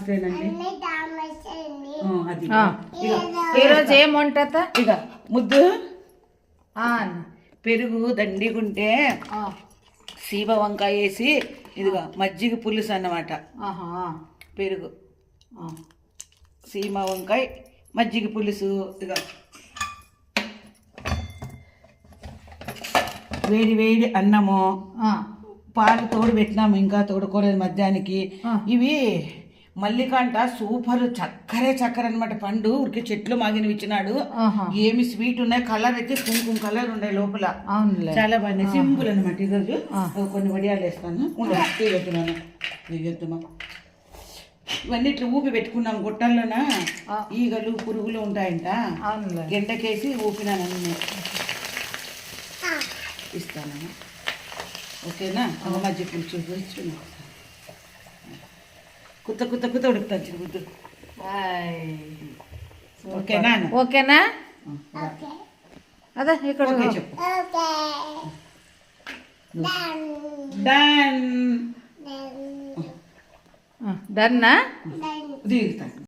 నమస్తేనండి. అది ఈరోజు ఏముంటుందా? ఇక ముద్దు పెరుగు దండిగుంటే సీమ వంకాయ వేసి ఇదిగో మజ్జిగ పులుసు అన్నమాట. పెరుగు సీమ వంకాయ మజ్జిగ పులుసు. ఇక వేడి వేడి అన్నము, పాలు తోడు పెట్టినాము, ఇంకా తోడుకోలేదు మధ్యాహ్నానికి. ఇవి మల్లికంట సూపర్ చక్కెర అనమాట. పండు ఉరికి చెట్లు మాగినవి ఇచ్చినాడు. ఏమి స్వీట్ ఉన్నాయి, కలర్ అయితే కుంకుమ కలర్ ఉన్నాయి లోపల. చాలా బాగున్నాయి. సింపుల్ అనమాట. ఈరోజు కొన్ని వడియాలు వేస్తాను. పెడుతున్నాను. ఇవన్నీ ఇట్లా ఊపి పెట్టుకున్నాం. గుట్టల్లోన ఈగలు పురుగులు ఉంటాయంట. గెంటకేసి ఊపినాను. ఇస్తాను. ఓకేనా? మధ్య పులుసు కుత్త ఉడుకుతాను చిరుగుద్దు. ఓకేనా? ఓకేనా? అదే ఇక్కడ చెప్పు. డన్. డన్నా? దిగుతాను.